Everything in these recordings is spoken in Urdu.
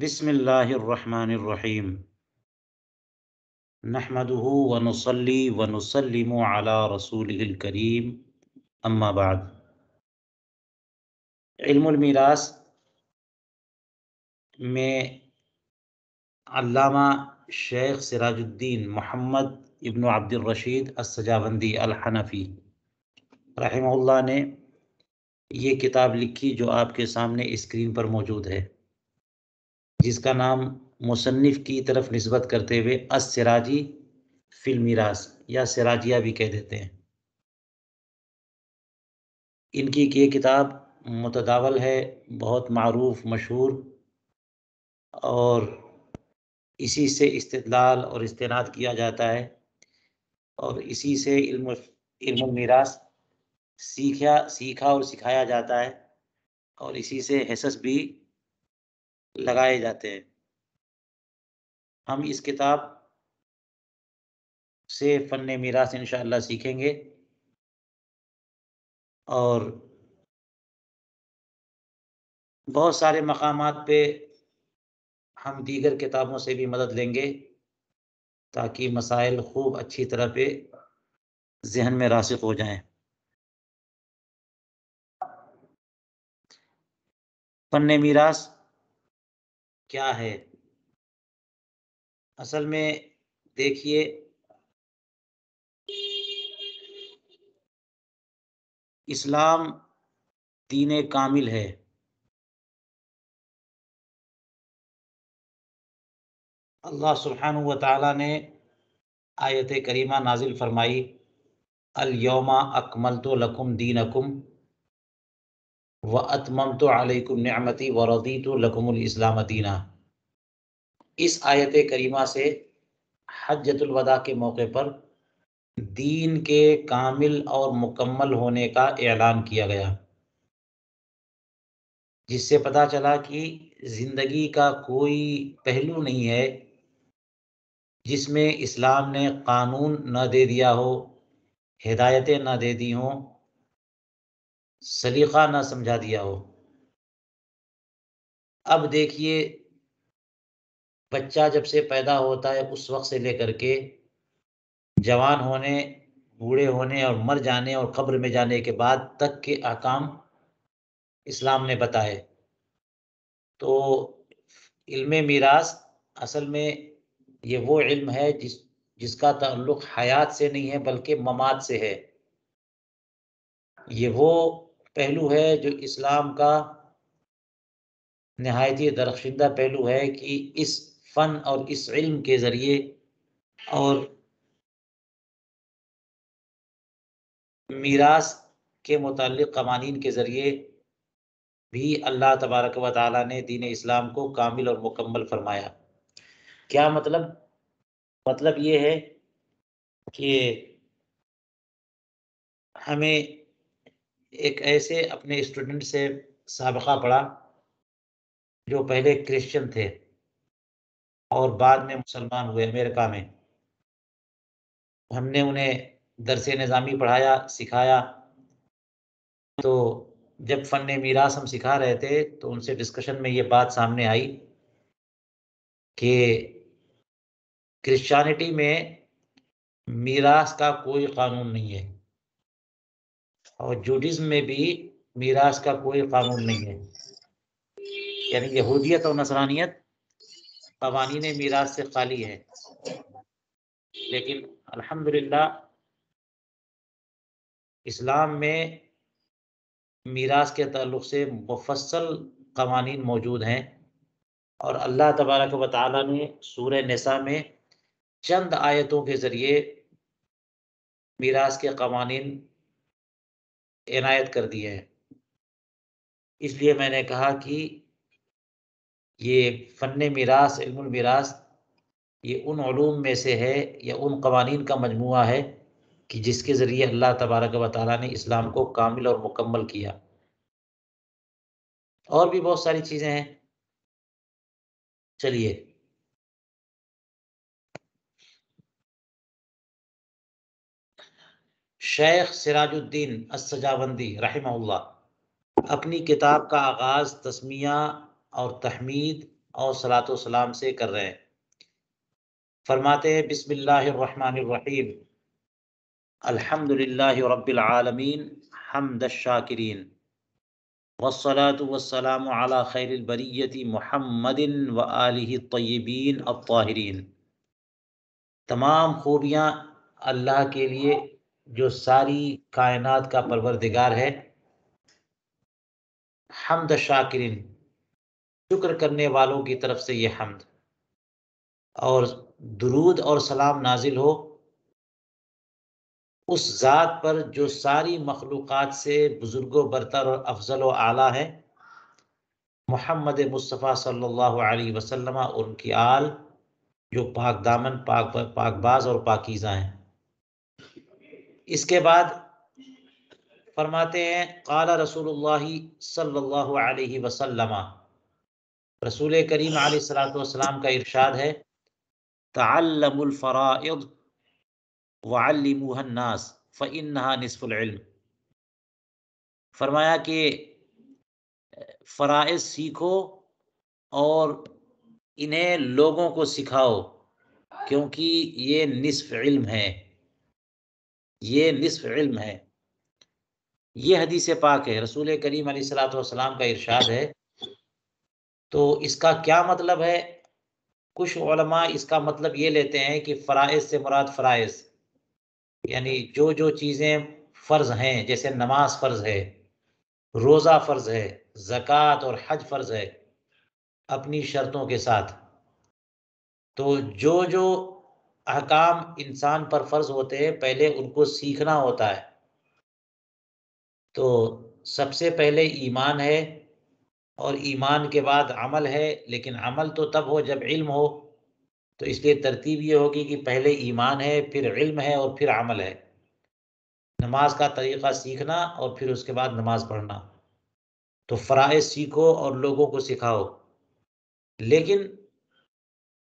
بسم اللہ الرحمن الرحیم نحمده ونصلی ونسلم علی رسولہ الکریم اما بعد۔ علم المیراث میں علامہ شیخ سراج الدین محمد ابن عبد الرشید السجاوندی الحنفی رحمہ اللہ نے یہ کتاب لکھی جو آپ کے سامنے اسکرین پر موجود ہے، جس کا نام مصنف کی طرف نسبت کرتے ہوئے السراجی فی المیراث یا سراجیہ بھی کہہ دیتے ہیں۔ ان کی یہ کتاب متداول ہے، بہت معروف مشہور، اور اسی سے استدلال اور استناد کیا جاتا ہے، اور اسی سے علم المیراث سیکھا اور سکھایا جاتا ہے، اور اسی سے حصص بھی لگائے جاتے ہیں۔ ہم اس کتاب سے فن میراث انشاءاللہ سیکھیں گے، اور بہت سارے مقامات پہ ہم دیگر کتابوں سے بھی مدد لیں گے تاکہ مسائل خوب اچھی طرح پہ ذہن میں راسخ ہو جائیں۔ فن میراث کیا ہے؟ اصل میں دیکھیے، اسلام دین کامل ہے۔ اللہ سبحانہ و تعالیٰ نے آیت کریمہ نازل فرمائی، الیوم اکملت لکم دینکم واتممت علیکم نعمتی ورضیت لکم الاسلام دینا۔ اس آیت کریمہ سے حجۃ الوداع کے موقع پر دین کے کامل اور مکمل ہونے کا اعلان کیا گیا، جس سے پتہ چلا کہ زندگی کا کوئی پہلو نہیں ہے جس میں اسلام نے قانون نہ دے دیا ہو، ہدایتیں نہ دے دی ہوں، سلیقہ نہ سمجھا دیا ہو۔ اب دیکھیے، بچہ جب سے پیدا ہوتا ہے اس وقت سے لے کر کے جوان ہونے، بوڑھے ہونے اور مر جانے اور قبر میں جانے کے بعد تک کے احکام اسلام نے بتائے۔ تو علم میراث اصل میں یہ وہ علم ہے جس کا تعلق حیات سے نہیں ہے بلکہ ممات سے ہے۔ یہ وہ پہلو ہے جو اسلام کا نہایت ہی درخشندہ پہلو ہے کہ اس فن اور اس علم کے ذریعے اور میراث کے متعلق قوانین کے ذریعے بھی اللہ تبارک و تعالیٰ نے دین اسلام کو کامل اور مکمل فرمایا۔ کیا مطلب؟ مطلب یہ ہے کہ ہمیں ایک ایسے اپنے اسٹوڈنٹ سے سابقہ پڑھا جو پہلے کرسچن تھے اور بعد میں مسلمان ہوئے امریکہ میں۔ ہم نے انہیں درس نظامی پڑھایا، سکھایا، تو جب فن میراث ہم سکھا رہے تھے تو ان سے ڈسکشن میں یہ بات سامنے آئی کہ کرسچینٹی میں میراث کا کوئی قانون نہیں ہے، اور جوڈزم میں بھی میراث کا کوئی قانون نہیں ہے، یعنی یہودیت اور نصرانیت قوانین میراث سے خالی ہے۔ لیکن الحمدللہ اسلام میں میراث کے تعلق سے مفصل قوانین موجود ہیں، اور اللہ تبارک و تعالیٰ نے سورہ نساء میں چند آیتوں کے ذریعے میراث کے قوانین عنایت کر دیے ہیں۔ اس لیے میں نے کہا کہ یہ فن میراث، علم المیراث، یہ ان علوم میں سے ہے یا ان قوانین کا مجموعہ ہے کہ جس کے ذریعے اللہ تبارک و تعالیٰ نے اسلام کو کامل اور مکمل کیا۔ اور بھی بہت ساری چیزیں ہیں، چلیے۔ شیخ سراج الدین السجاوندی رحمہ اللہ اپنی کتاب کا آغاز تسمیہ اور تحمید اور صلاۃ و سلام سے کر رہے ہیں۔ فرماتے ہیں بسم اللہ الرحمن الرحیم، الحمد للہ رب العالمین حمد الشاکرین، والصلاة والسلام علی خیر البریۃ محمد وآلہ الطیبین الطاہرین۔ تمام خوبیاں اللہ کے لیے جو ساری کائنات کا پروردگار ہے۔ حمد شاکرین، شکر کرنے والوں کی طرف سے یہ حمد، اور درود اور سلام نازل ہو اس ذات پر جو ساری مخلوقات سے بزرگ و برتر اور افضل و اعلیٰ ہے، محمد مصطفیٰ صلی اللہ علیہ وسلم اور ان کی آل جو پاک دامن، پاک باز اور پاکیزہ ہیں۔ اس کے بعد فرماتے ہیں قال رسول اللہ صلی اللہ علیہ وسلم، رسول کریم علیہ الصلوۃ والسلام کا ارشاد ہے، تعلموا الفرائض وعلموها الناس فإنها نصف العلم۔ فرمایا کہ فرائض سیکھو اور انہیں لوگوں کو سکھاؤ، کیونکہ یہ نصف علم ہے، یہ نصف علم ہے۔ یہ حدیث پاک ہے، رسول کریم علیہ الصلوۃ والسلام کا ارشاد ہے۔ تو اس کا کیا مطلب ہے؟ کچھ علماء اس کا مطلب یہ لیتے ہیں کہ فرائض سے مراد فرائض یعنی جو چیزیں فرض ہیں، جیسے نماز فرض ہے، روزہ فرض ہے، زکوٰۃ اور حج فرض ہے اپنی شرطوں کے ساتھ۔ تو جو احکام انسان پر فرض ہوتے ہیں پہلے ان کو سیکھنا ہوتا ہے۔ تو سب سے پہلے ایمان ہے، اور ایمان کے بعد عمل ہے، لیکن عمل تو تب ہو جب علم ہو۔ تو اس لیے ترتیب یہ ہوگی کہ پہلے ایمان ہے، پھر علم ہے، اور پھر عمل ہے۔ نماز کا طریقہ سیکھنا اور پھر اس کے بعد نماز پڑھنا۔ تو فرائض سیکھو اور لوگوں کو سکھاؤ۔ لیکن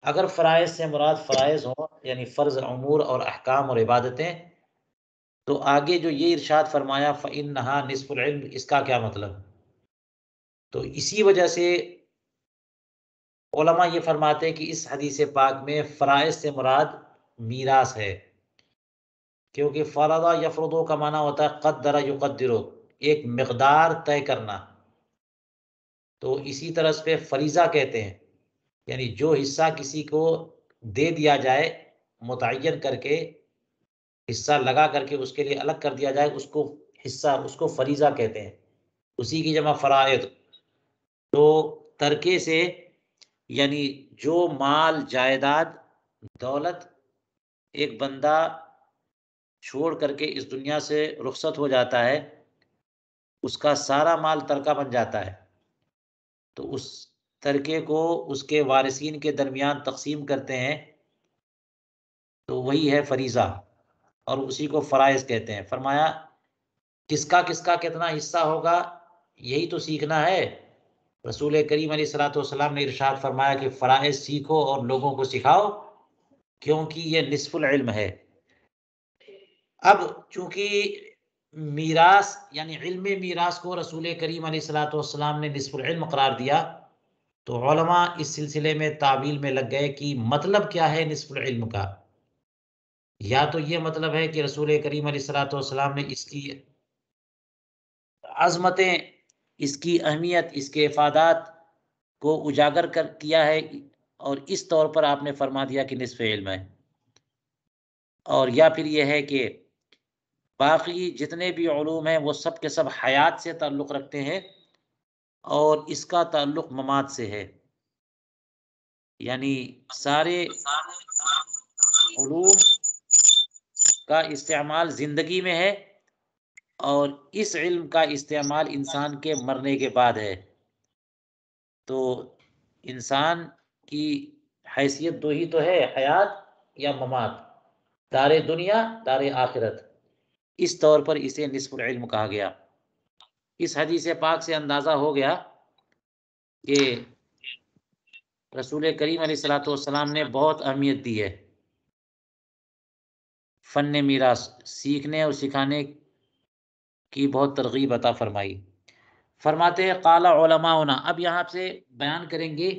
اگر فرائض سے مراد فرائض ہوں یعنی فرض امور اور احکام اور عبادتیں، تو آگے جو یہ ارشاد فرمایا فَإِنَّهَا نِصْفُ الْعِلْمِ، اس کا کیا مطلب؟ تو اسی وجہ سے علماء یہ فرماتے ہیں کہ اس حدیث پاک میں فرائض سے مراد میراث ہے، کیونکہ فرض یفرض کا معنی ہوتا ہے قدر یقدر، ایک مقدار طے کرنا۔ تو اسی طرح اس پہ فریضہ کہتے ہیں، یعنی جو حصہ کسی کو دے دیا جائے متعین کر کے، حصہ لگا کر کے اس کے لیے الگ کر دیا جائے، اس کو حصہ، اس کو فریضہ کہتے ہیں، اسی کی جمع فرائض۔ تو ترکے سے یعنی جو مال، جائیداد، دولت ایک بندہ چھوڑ کر کے اس دنیا سے رخصت ہو جاتا ہے، اس کا سارا مال ترکہ بن جاتا ہے۔ تو اس ترکے کو اس کے وارثین کے درمیان تقسیم کرتے ہیں، تو وہی ہے فریضہ، اور اسی کو فرائض کہتے ہیں۔ فرمایا کس کا کتنا حصہ ہوگا، یہی تو سیکھنا ہے۔ رسول کریم علیہ الصلوۃ والسلام نے ارشاد فرمایا کہ فرائض سیکھو اور لوگوں کو سکھاؤ، کیونکہ یہ نصف العلم ہے۔ اب چونکہ میراث یعنی علم میراث کو رسول کریم علیہ الصلوۃ والسلام نے نصف العلم قرار دیا، تو علماء اس سلسلے میں تعویل میں لگ گئے کہ مطلب کیا ہے نصف العلم کا۔ یا تو یہ مطلب ہے کہ رسول کریم علیہ الصلوۃ والسلام نے اس کی عظمتیں، اس کی اہمیت، اس کے افادات کو اجاگر کیا ہے، اور اس طور پر آپ نے فرما دیا کہ نصف علم ہے۔ اور یا پھر یہ ہے کہ باقی جتنے بھی علوم ہیں وہ سب کے سب حیات سے تعلق رکھتے ہیں، اور اس کا تعلق ممات سے ہے، یعنی سارے علوم کا استعمال زندگی میں ہے، اور اس علم کا استعمال انسان کے مرنے کے بعد ہے۔ تو انسان کی حیثیت دو ہی تو ہے، حیات یا ممات، دار دنیا، دار آخرت۔ اس طور پر اسے نصف العلم کہا گیا۔ اس حدیث پاک سے اندازہ ہو گیا کہ رسول کریم علیہ الصلوۃ والسلام نے بہت اہمیت دی ہے فن میراث، سیکھنے اور سکھانے کی بہت ترغیب عطا فرمائی۔ فرماتے ہیں قال علماؤنا، اب یہاں سے بیان کریں گے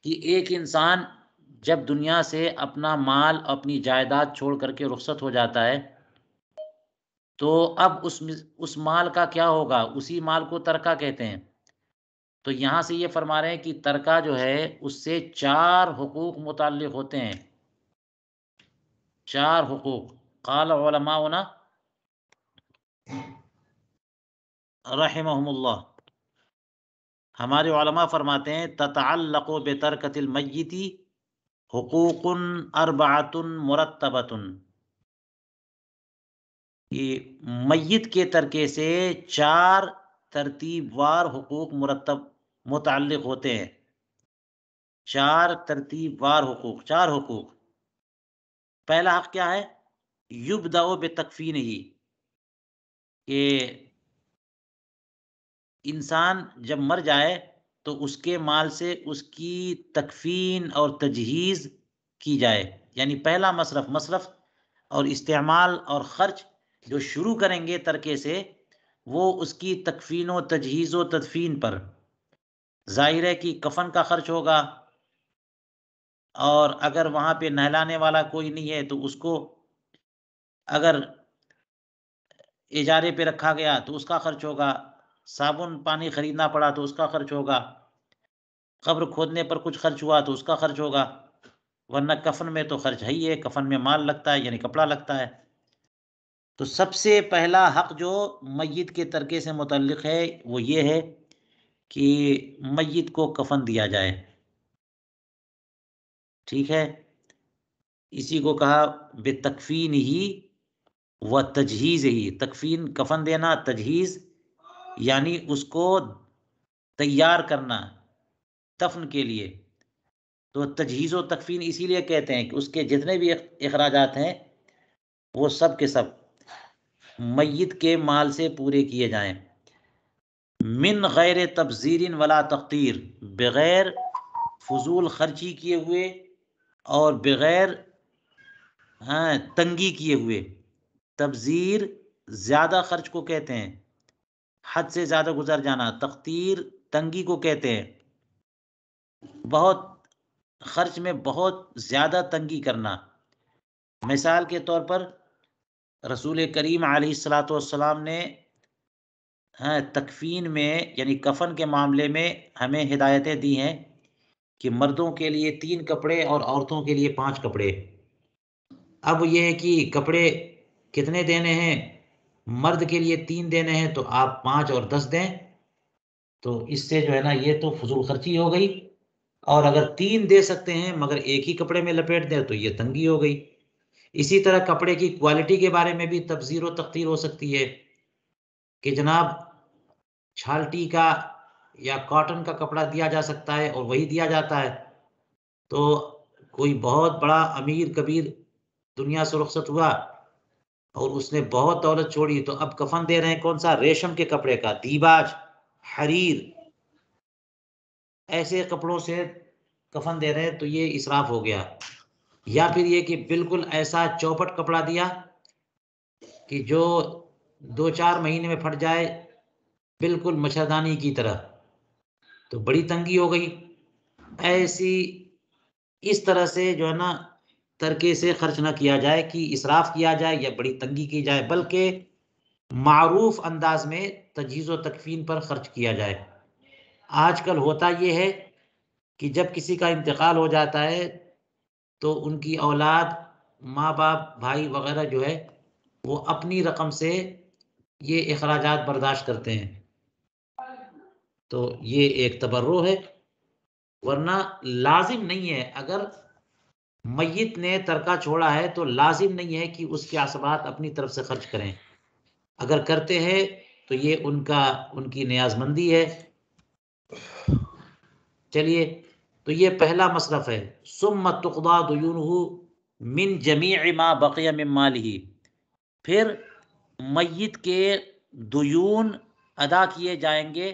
کہ ایک انسان جب دنیا سے اپنا مال اپنی جائیداد چھوڑ کر کے رخصت ہو جاتا ہے تو اب اس مال کا کیا ہوگا؟ اسی مال کو ترکہ کہتے ہیں۔ تو یہاں سے یہ فرما رہے ہیں کہ ترکہ جو ہے اس سے 4 حقوق متعلق ہوتے ہیں، 4 حقوق۔ قال علماؤنا رحمہم اللہ، ہمارے علماء فرماتے ہیں تتعلق بترکۃ المیت حقوق اربعۃ مرتبۃ، یہ میت کے ترکے سے 4 ترتیب وار حقوق متعلق ہوتے ہیں، 4 ترتیب وار حقوق، 4 حقوق۔ پہلا حق کیا ہے؟ یبدأ بتکفینہ، کہ انسان جب مر جائے تو اس کے مال سے اس کی تکفین اور تجہیز کی جائے، یعنی پہلا مصرف اور استعمال اور خرچ جو شروع کریں گے ترکے سے، وہ اس کی تکفین و تجہیز و تدفین پر۔ ظاہر ہے کہ کفن کا خرچ ہوگا، اور اگر وہاں پہ نہلانے والا کوئی نہیں ہے تو اس کو اگر اجارے پہ رکھا گیا تو اس کا خرچ ہوگا، صابن پانی خریدنا پڑا تو اس کا خرچ ہوگا، قبر کھودنے پر کچھ خرچ ہوا تو اس کا خرچ ہوگا، ورنہ کفن میں تو خرچ ہے ہی ہے، کفن میں مال لگتا ہے یعنی کپڑا لگتا ہے۔ تو سب سے پہلا حق جو میت کے ترکے سے متعلق ہے وہ یہ ہے کہ میت کو کفن دیا جائے، ٹھیک ہے؟ اسی کو کہا بتکفین ہی و تجہیز ہی، تکفین کفن دینا، تجہیز یعنی اس کو تیار کرنا دفن کے لیے۔ تو تجہیز و تکفین اسی لیے کہتے ہیں کہ اس کے جتنے بھی اخراجات ہیں وہ سب کے سب میت کے مال سے پورے کیے جائیں، من غیر تبذیر ولا تقتیر، بغیر فضول خرچی کیے ہوئے اور بغیر تنگی کیے ہوئے۔ تبذیر زیادہ خرچ کو کہتے ہیں، حد سے زیادہ گزر جانا، تقتیر تنگی کو کہتے ہیں، بہت خرچ میں بہت زیادہ تنگی کرنا۔ مثال کے طور پر رسول کریم علیہ الصلاۃ والسلام نے تکفین میں یعنی کفن کے معاملے میں ہمیں ہدایتیں دی ہیں کہ مردوں کے لیے 3 کپڑے اور عورتوں کے لیے 5 کپڑے۔ اب یہ ہے کہ کپڑے کتنے دینے ہیں؟ مرد کے لیے 3 دینے ہیں تو آپ 5 اور 10 دیں، تو اس سے جو ہے نا یہ تو فضول خرچی ہو گئی، اور اگر 3 دے سکتے ہیں مگر ایک ہی کپڑے میں لپیٹ دیں تو یہ تنگی ہو گئی۔ اسی طرح کپڑے کی کوالٹی کے بارے میں بھی تبذیر و تقتیر ہو سکتی ہے کہ جناب چھالٹی کا یا کاٹن کا کپڑا دیا جا سکتا ہے اور وہی دیا جاتا ہے، تو کوئی بہت بڑا امیر کبیر دنیا سے رخصت ہوا اور اس نے بہت دولت چھوڑی، تو اب کفن دے رہے ہیں کون سا؟ ریشم کے کپڑے کا، دیباج، حریر، ایسے کپڑوں سے کفن دے رہے ہیں تو یہ اسراف ہو گیا۔ یا پھر یہ کہ بالکل ایسا چوپٹ کپڑا دیا کہ جو 2-4 مہینے میں پھٹ جائے، بالکل مچھردانی کی طرح، تو بڑی تنگی ہو گئی۔ ایسی اس طرح سے جو ہے نا ترکے سے خرچ نہ کیا جائے کہ اسراف کیا جائے یا بڑی تنگی کی جائے، بلکہ معروف انداز میں تجہیز و تکفین پر خرچ کیا جائے۔ آج کل ہوتا یہ ہے کہ جب کسی کا انتقال ہو جاتا ہے تو ان کی اولاد، ماں باپ، بھائی وغیرہ جو ہے وہ اپنی رقم سے یہ اخراجات برداشت کرتے ہیں، تو یہ ایک تبرع ہے، ورنہ لازم نہیں ہے۔ اگر میت نے ترکہ چھوڑا ہے تو لازم نہیں ہے کہ اس کے عصبات اپنی طرف سے خرچ کریں، اگر کرتے ہیں تو یہ ان کی نیاز مندی ہے۔ چلیے، تو یہ پہلا مصرف ہے۔ ثم تقضى ديونه من جميع ما بقي من ماله، پھر میت کے دیون ادا کیے جائیں گے،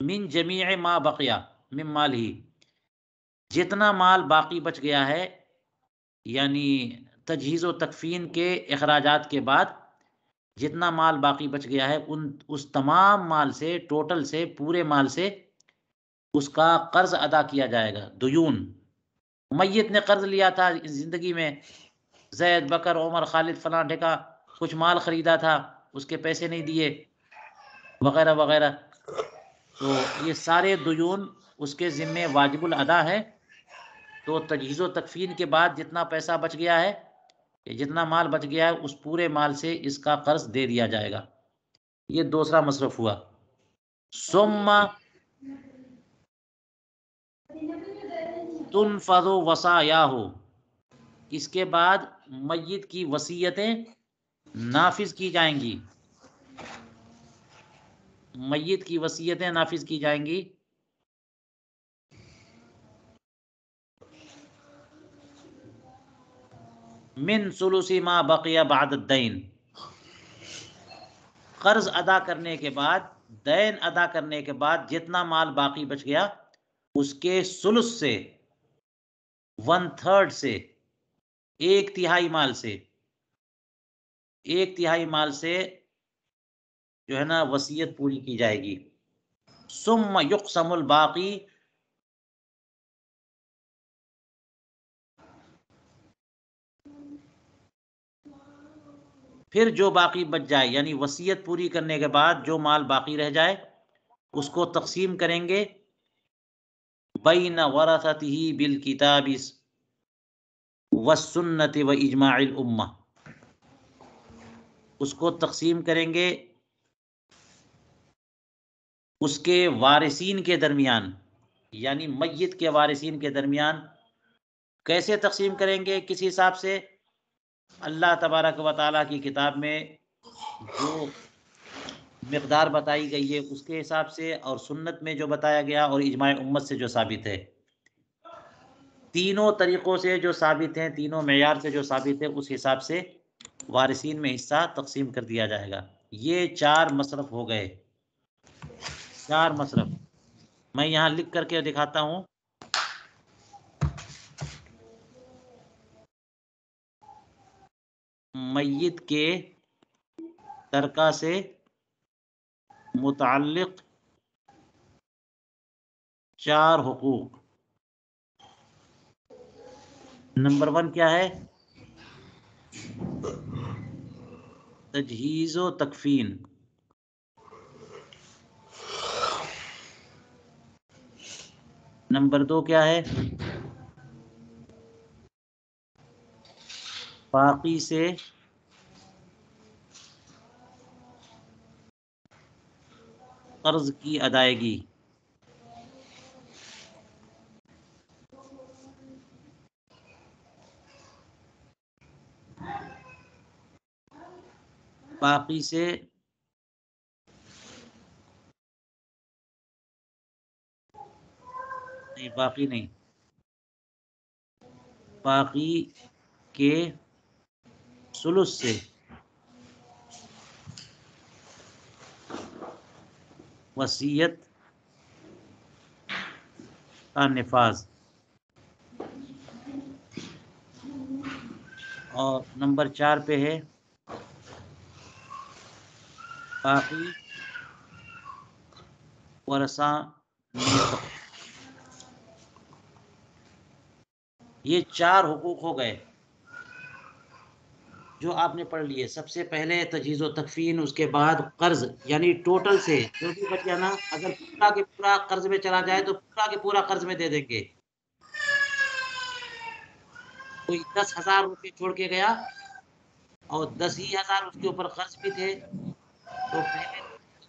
من جمیع ما بقیہ من ماله، جتنا مال باقی بچ گیا ہے، یعنی تجہیز و تکفین کے اخراجات کے بعد جتنا مال باقی بچ گیا ہے، اس تمام مال سے، ٹوٹل سے، پورے مال سے اس کا قرض ادا کیا جائے گا. دیون، میت نے قرض لیا تھا زندگی میں، زید، بکر، عمر، خالد، فلاں ڈھکا کچھ مال خریدا تھا، اس کے پیسے نہیں دیے وغیرہ وغیرہ، تو یہ سارے دیون اس کے ذمے واجب الادا ہے. تو تجہیز و تکفین کے بعد جتنا پیسہ بچ گیا ہے، جتنا مال بچ گیا ہے، اس پورے مال سے اس کا قرض دے دیا جائے گا. یہ دوسرا مصرف ہوا. ثم تنفذ وصایاہ، اس کے بعد میت کی وصیتیں نافذ کی جائیں گی. میت کی وصیتیں نافذ کی جائیں گی. من ثلث ما بقی بعد الدین، قرض ادا کرنے کے بعد، دین ادا کرنے کے بعد جتنا مال باقی بچ گیا اس کے ثلث سے، 1/3 سے، 1/3 مال سے، 1/3 مال سے جو ہے نا وصیت پوری کی جائے گی. ثم یقسم الباقی، پھر جو باقی بچ جائے، یعنی وصیت پوری کرنے کے بعد جو مال باقی رہ جائے اس کو تقسیم کریں گے بین ورثتہ بالکتاب والسنۃ واجماع الامہ، اس کو تقسیم کریں گے اس کے وارثین کے درمیان، یعنی میت کے وارثین کے درمیان. کیسے تقسیم کریں گے؟ کس حساب سے؟ اللہ تبارک و تعالیٰ کی کتاب میں جو مقدار بتائی گئی ہے اس کے حساب سے، اور سنت میں جو بتایا گیا، اور اجماع امت سے جو ثابت ہے. تینوں طریقوں سے جو ثابت ہیں، تینوں معیار سے جو ثابت ہے، اس حساب سے وارثین میں حصہ تقسیم کر دیا جائے گا. یہ 4 مصرف ہو گئے، 4 مصرف. میں یہاں لکھ کر کے دکھاتا ہوں. میت کے ترکہ سے متعلق 4 حقوق. نمبر 1 کیا ہے؟ تجہیز و تکفین. نمبر 2 کیا ہے؟ باقی سے قرض کی ادائیگی. باقی سے نہیں، باقی نہیں، باقی کے ثلث سے وصیت کا نفاذ. اور نمبر 4 پہ ہے باقی ورثہ میں تقسیم. یہ 4 حقوق ہو گئے جو آپ نے پڑھ لیے. سب سے پہلے تجہیز و تکفین، اس کے بعد قرض، یعنی ٹوٹل سے جو بھی بچ گیا نا، اگر پورا کے پورا قرض میں چلا جائے تو پورا کے پورا قرض میں دے دیں گے. کوئی 10,000 روپے چھوڑ کے گیا اور 10,000 اس کے اوپر قرض بھی تھے، تو پہلے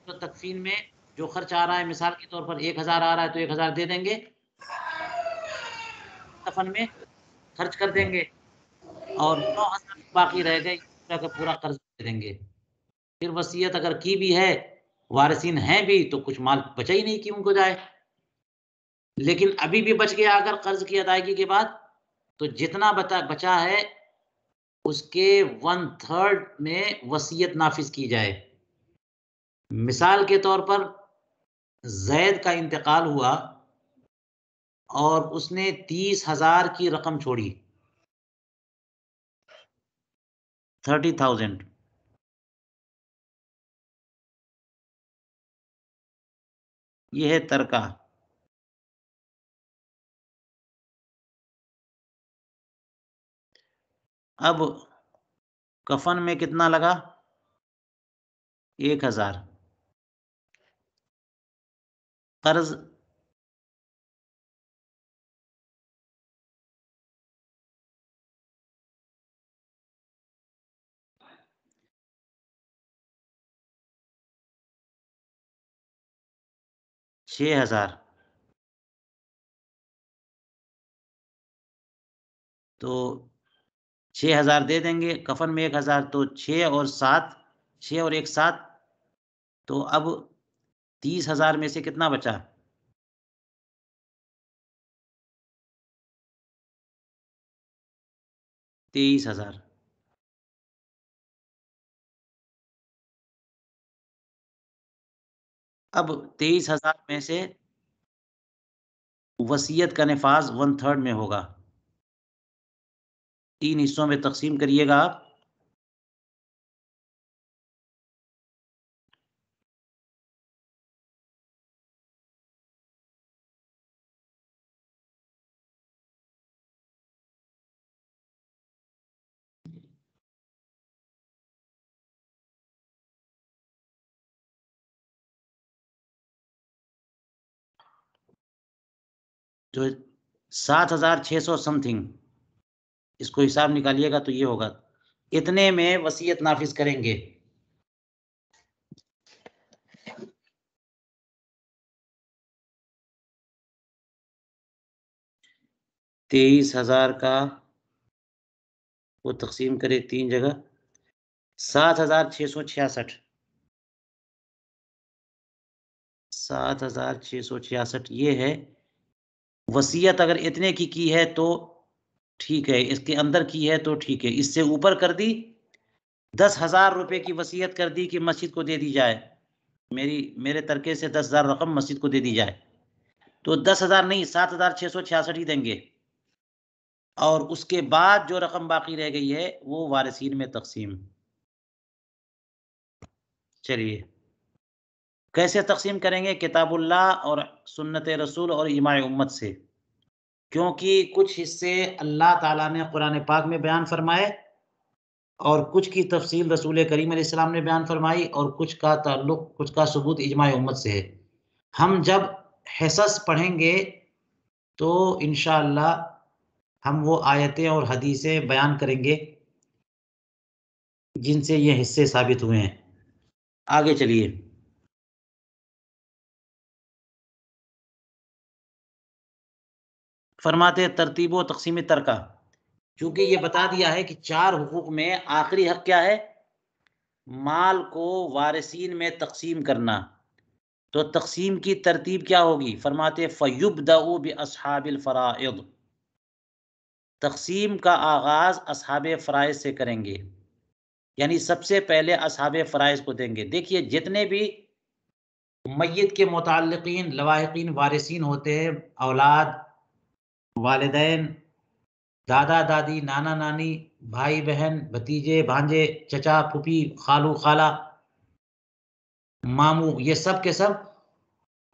تو تکفین میں جو خرچ آ رہا ہے، مثال کے طور پر 1,000 آ رہا ہے تو 1,000 دے دیں گے، کفن میں خرچ کر دیں گے، اور 9,000 باقی رہ گئے، پورا کا پورا قرض دے دیں گے. پھر وصیت اگر کی بھی ہے، وارثین ہیں بھی، تو کچھ مال بچا ہی نہیں کہ ان کو جائے. لیکن ابھی بھی بچ گیا اگر قرض کی ادائیگی کے بعد، تو جتنا بچا ہے اس کے 1/3 میں وصیت نافذ کی جائے. مثال کے طور پر زید کا انتقال ہوا اور اس نے 30,000 کی رقم چھوڑی، 30,000. یہ ہے ترکہ. اب کفن میں کتنا لگا؟ 1000. قرض چھ ہزار. تو 6000 دے دیں گے، کفن میں 1000، تو 6 اور 7، 6 اور 1 7، تو اب 30,000 میں سے کتنا بچا؟ 23,000. اب 23,000 میں سے وصیت کا نفاذ 1/3 میں ہوگا. 3 حصوں میں تقسیم کریے گا آپ. جو 7,600 سم تھنگ، اس کو حساب نکالیے گا تو یہ ہوگا. اتنے میں وصیت نافذ کریں گے. تیئیس ہزار کا وہ تقسیم کرے 3 جگہ، 7,666. 7,666 یہ ہے وصیت. اگر اتنے کی ہے تو ٹھیک ہے، اس کے اندر کی ہے تو ٹھیک ہے. اس سے اوپر کر دی، 10,000 روپے کی وصیت کر دی کہ مسجد کو دے دی جائے، میرے ترکے سے 10,000 رقم مسجد کو دے دی جائے، تو 10,000 نہیں، 7,666 ہی دیں گے. اور اس کے بعد جو رقم باقی رہ گئی ہے وہ وارثین میں تقسیم. چلیے کیسے تقسیم کریں گے؟ کتاب اللہ اور سنت رسول اور اجماع امت سے. کیونکہ کچھ حصے اللہ تعالیٰ نے قرآن پاک میں بیان فرمائے، اور کچھ کی تفصیل رسول کریم علیہ السلام نے بیان فرمائی، اور کچھ کا تعلق، کچھ کا ثبوت اجماع امت سے ہے. ہم جب حصص پڑھیں گے تو انشاءاللہ ہم وہ آیتیں اور حدیثیں بیان کریں گے جن سے یہ حصے ثابت ہوئے ہیں. آگے چلیے. فرماتے ترتیب و تقسیم ترکہ. چونکہ یہ بتا دیا ہے کہ 4 حقوق میں آخری حق کیا ہے؟ مال کو وارثین میں تقسیم کرنا. تو تقسیم کی ترتیب کیا ہوگی؟ فرماتے فَيُبْدَأُ بِأَصْحَابِ الْفَرَائِضِ. تقسیم کا آغاز اصحاب فرائض سے کریں گے، یعنی سب سے پہلے اصحاب فرائض کو دیں گے. دیکھیے جتنے بھی میت کے متعلقین لواحقین وارثین ہوتے ہیں، اولاد، والدین، دادا دادی، نانا نانی، بھائی بہن، بھتیجے بھانجے، چچا پھوپھی، خالو خالہ، ماموں، یہ سب کے سب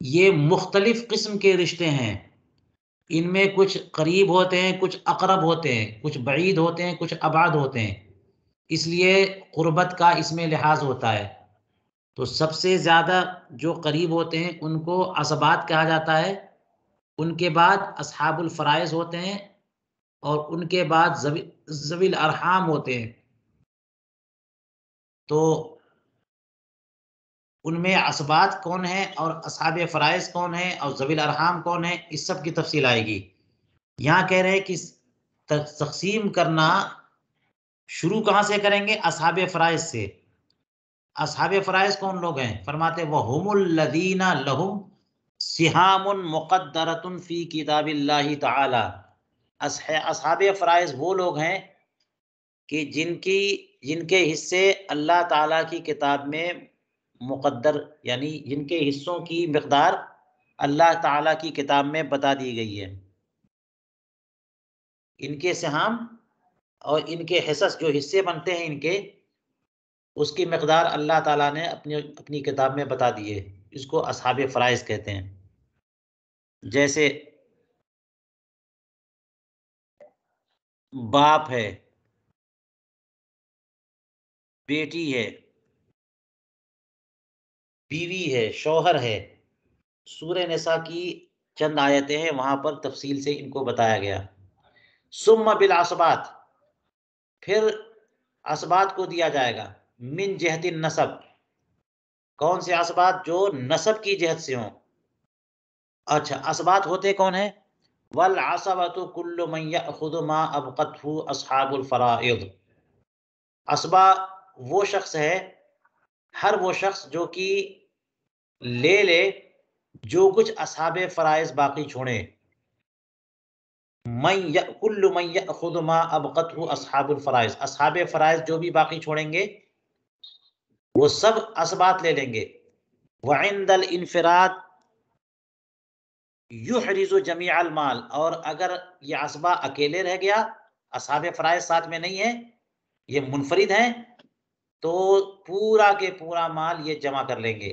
یہ مختلف قسم کے رشتے ہیں. ان میں کچھ قریب ہوتے ہیں، کچھ اقرب ہوتے ہیں، کچھ بعید ہوتے ہیں، کچھ ابعد ہوتے ہیں. اس لیے قربت کا اس میں لحاظ ہوتا ہے. تو سب سے زیادہ جو قریب ہوتے ہیں ان کو عصبات کہا جاتا ہے. ان کے بعد اصحاب الفرائض ہوتے ہیں، اور ان کے بعد ذوی الارحام ہوتے ہیں. تو ان میں عصبات کون ہیں اور اصحاب فرائض کون ہیں اور ذوی الارحام کون ہیں، اس سب کی تفصیل آئے گی. یہاں کہہ رہے ہیں کہ تقسیم کرنا شروع کہاں سے کریں گے؟ اصحاب فرائض سے. اصحاب فرائض کون لوگ ہیں؟ فرماتے وَهُمُ الَّذِينَ لَهُمْ سِهَامٌ مُقَدَّرَةٌ فِي كِتَابِ اللَّهِ تَعَالَى. اصحاب فرائض وہ لوگ ہیں کہ جن کے حصے اللہ تعالیٰ کی کتاب میں مقدر، یعنی جن کے حصوں کی مقدار اللہ تعالیٰ کی کتاب میں بتا دی گئی ہے. ان کے سہام اور ان کے حصص، جو حصے بنتے ہیں ان کے، اس کی مقدار اللہ تعالیٰ نے اپنی کتاب میں بتا دی ہے. اس کو اصحاب فرائض کہتے ہیں. جیسے باپ ہے بیٹی ہے، بیوی ہے، شوہر ہے، سورہ نساء کی چند آیتیں ہیں، وہاں پر تفصیل سے ان کو بتایا گیا۔ ثم بالعصبات، پھر عصبات کو دیا جائے گا، من جہت النسب، کون سے عصبات؟ جو نسب کی جہت سے ہوں۔ اچھا، عصبات ہوتے کون ہیں؟ والعصبۃ کل من یأخذ ما ابقته اصحاب الفرائض، عصبہ وہ شخص ہے، ہر وہ شخص جو کہ لے لے جو کچھ اصحاب فرائض باقی چھوڑیں، کل من یأخذ ما ابقته اصحاب الفرائض، اصحاب فرائض جو بھی باقی چھوڑیں گے وہ سب عصبات لے لیں گے۔ وعند الانفراد یحرز جمیع المال، اور اگر یہ عصبہ اکیلے رہ گیا، اصحاب فرائض ساتھ میں نہیں ہے، یہ منفرد ہیں، تو پورا کے پورا مال یہ جمع کر لیں گے،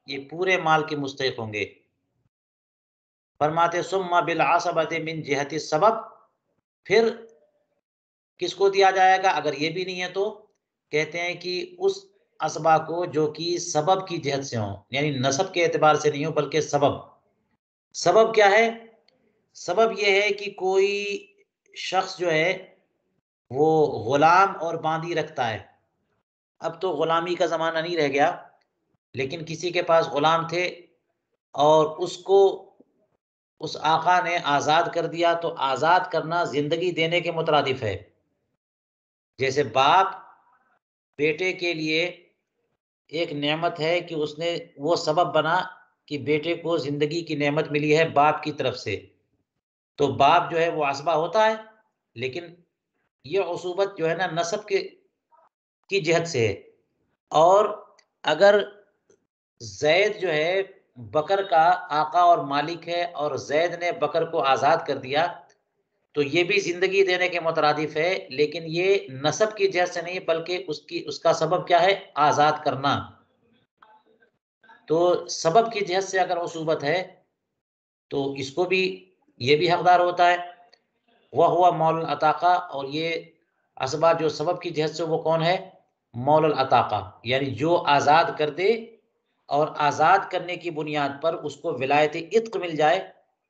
یہ پورے مال کے مستحق ہوں گے۔ فرماتے ثم بالعصبۃ من جہت السبب، پھر کس کو دیا جائے گا اگر یہ بھی نہیں ہے؟ تو کہتے ہیں کہ اس عصبہ کو جو کہ سبب کی جہت سے ہوں، یعنی نسب کے اعتبار سے نہیں ہو بلکہ سبب۔ سبب کیا ہے؟ سبب یہ ہے کہ کوئی شخص جو ہے وہ غلام اور باندی رکھتا ہے، اب تو غلامی کا زمانہ نہیں رہ گیا، لیکن کسی کے پاس غلام تھے اور اس کو اس آقا نے آزاد کر دیا، تو آزاد کرنا زندگی دینے کے مترادف ہے۔ جیسے باپ بیٹے کے لیے ایک نعمت ہے کہ اس نے وہ سبب بنا کہ بیٹے کو زندگی کی نعمت ملی ہے باپ کی طرف سے، تو باپ جو ہے وہ عصبہ ہوتا ہے، لیکن یہ عصوبت جو ہے نا نسب کی جہت سے ہے۔ اور اگر زید جو ہے بکر کا آقا اور مالک ہے اور زید نے بکر کو آزاد کر دیا، تو یہ بھی زندگی دینے کے مترادف ہے، لیکن یہ نسب کی جہت سے نہیں بلکہ اس کا سبب کیا ہے؟ آزاد کرنا۔ تو سبب کی جہت سے اگر عصوبت ہے تو اس کو بھی یہ بھی حقدار ہوتا ہے۔ وہ ہوا مول العتاقہ، اور یہ عصبہ جو سبب کی جہت سے وہ کون ہے؟ مول العتاقہ، یعنی جو آزاد کر دے اور آزاد کرنے کی بنیاد پر اس کو ولایت عتق مل جائے،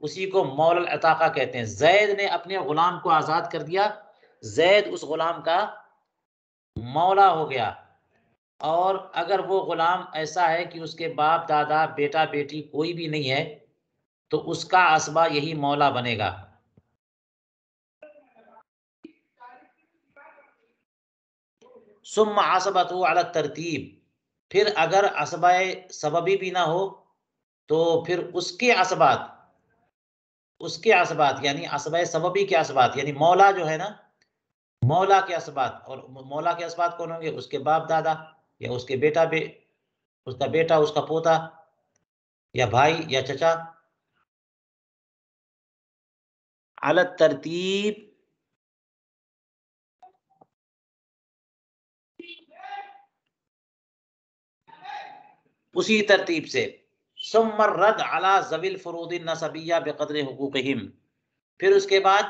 اسی کو مول العتاقہ کہتے ہیں۔ زید نے اپنے غلام کو آزاد کر دیا، زید اس غلام کا مولا ہو گیا، اور اگر وہ غلام ایسا ہے کہ اس کے باپ دادا بیٹا بیٹی کوئی بھی نہیں ہے تو اس کا عصبہ یہی مولا بنے گا۔ ثم عصبته علی الترتیب، پھر اگر عصبہ سببی بھی نہ ہو تو پھر اس کے عصبات یعنی عصبہ سببی کے عصبات، یعنی مولا جو ہے نا، مولا کے عصبات، اور مولا کے عصبات کون ہوں گے؟ اس کے باپ دادا، یا اس کے بیٹا اس کا بیٹا، اس کا پوتا، یا بھائی یا چچا۔ علی الترتیب، اسی ترتیب سے۔ ثم الرد علی ذوی الفروض النسبیہ بقدر حقوقہم، پھر اس کے بعد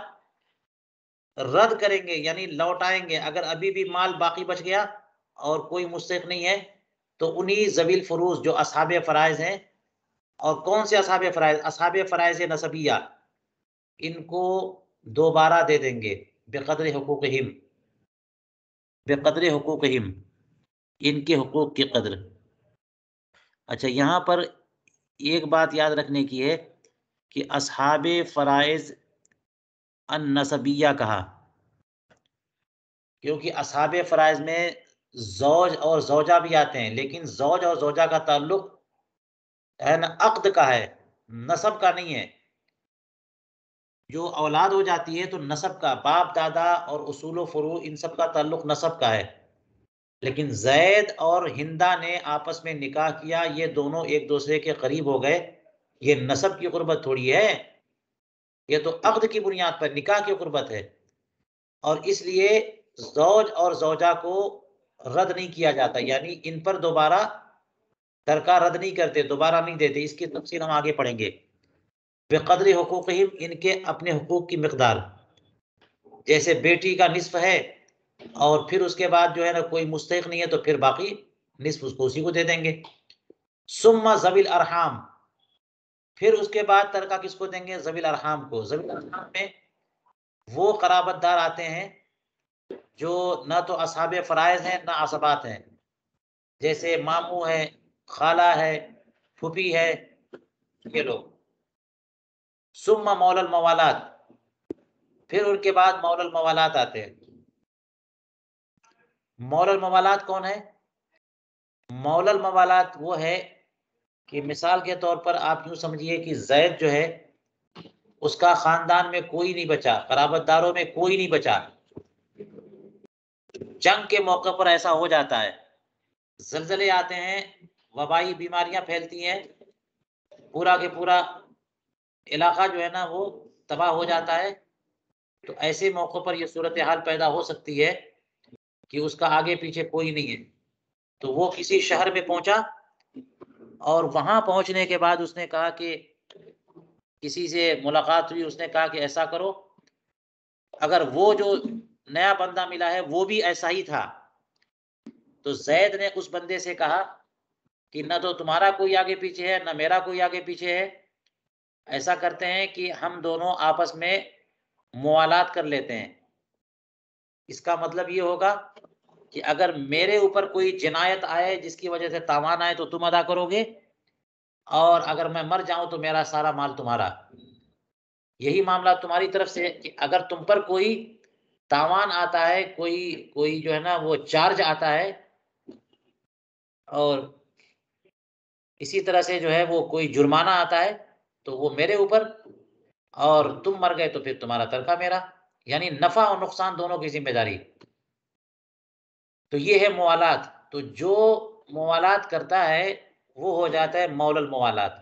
رد کریں گے یعنی لوٹائیں گے، اگر ابھی بھی مال باقی بچ گیا اور کوئی مستحق نہیں ہے تو انہی ذوی الفروض جو اصحاب فرائض ہیں، اور کون سے اصحاب فرائض؟ اصحاب فرائض نسبیہ، ان کو دوبارہ دے دیں گے بقدر حقوقہم، بقدر حقوقہم، ان کے حقوق کی قدر۔ اچھا، یہاں پر ایک بات یاد رکھنے کی ہے کہ اصحاب فرائض النسبیہ کہا کیونکہ اصحاب فرائض میں زوج اور زوجہ بھی آتے ہیں، لیکن زوج اور زوجہ کا تعلق ہے نا عقد کا ہے، نسب کا نہیں ہے۔ جو اولاد ہو جاتی ہے تو نسب کا، باپ دادا اور اصول و فروع ان سب کا تعلق نسب کا ہے، لیکن زید اور ہندا نے آپس میں نکاح کیا، یہ دونوں ایک دوسرے کے قریب ہو گئے، یہ نسب کی قربت تھوڑی ہے، یہ تو عقد کی بنیاد پر نکاح کی قربت ہے، اور اس لیے زوج اور زوجہ کو رد نہیں کیا جاتا، یعنی ان پر دوبارہ ترکہ رد نہیں کرتے، دوبارہ نہیں دیتے، اس کی تفصیل ہم آگے پڑھیں گے۔ بقدر حقوقہم، ان کے اپنے حقوق کی مقدار، جیسے بیٹی کا نصف ہے اور پھر اس کے بعد جو ہے نا کوئی مستحق نہیں ہے تو پھر باقی نصف اس کو اسی کو دے دیں گے. ثم ذوی الارحام، پھر اس کے بعد ترکہ کس کو دیں گے؟ ذوی الارحام کو. ذوی الارحام میں وہ قرابت دار آتے ہیں جو نہ تو اصحاب فرائض ہیں نہ عصبات ہیں، جیسے ماموں ہے، خالہ ہے، پھوپھی ہے، یہ لوگ. ثم مولا الموالات، پھر ان کے بعد مولا الموالات آتے ہیں. مولا الموالات کون ہے؟ مولا الموالات وہ ہے کہ مثال کے طور پر آپ یوں سمجھیے کہ زید جو ہے اس کا خاندان میں کوئی نہیں بچا، قرابت داروں میں کوئی نہیں بچا. جنگ کے موقع پر ایسا ہو جاتا ہے، زلزلے آتے ہیں، وبائی بیماریاں پھیلتی ہیں، پورا کے پورا علاقہ جو ہے نا وہ تباہ ہو جاتا ہے. تو ایسے موقع پر یہ صورتحال پیدا ہو سکتی ہے کہ اس کا آگے پیچھے کوئی نہیں ہے. تو وہ کسی شہر میں پہنچا اور وہاں پہنچنے کے بعد اس نے کہا کہ کسی سے ملاقات ہوئی، اس نے کہا کہ ایسا کرو، اگر وہ جو نیا بندہ ملا ہے وہ بھی ایسا ہی تھا تو زید نے اس بندے سے کہا کہ نہ تو تمہارا کوئی آگے پیچھے ہے نہ میرا کوئی آگے پیچھے ہے، ایسا کرتے ہیں کہ ہم دونوں آپس میں موالات کر لیتے ہیں. اس کا مطلب یہ ہوگا کہ اگر میرے اوپر کوئی جنایت آئے جس کی وجہ سے تاوان آئے تو تم ادا کرو گے، اور اگر میں مر جاؤں تو میرا سارا مال تمہارا. یہی معاملہ تمہاری طرف سے کہ اگر تم پر کوئی تاوان آتا ہے، کوئی جو ہے نا وہ چارج آتا ہے، اور اسی طرح سے جو ہے وہ کوئی جرمانہ آتا ہے تو وہ میرے اوپر، اور تم مر گئے تو پھر تمہارا ترکہ میرا، یعنی نفع اور نقصان دونوں کی ذمہ داری. تو یہ ہے موالات. تو جو موالات کرتا ہے وہ ہو جاتا ہے مولا الموالات.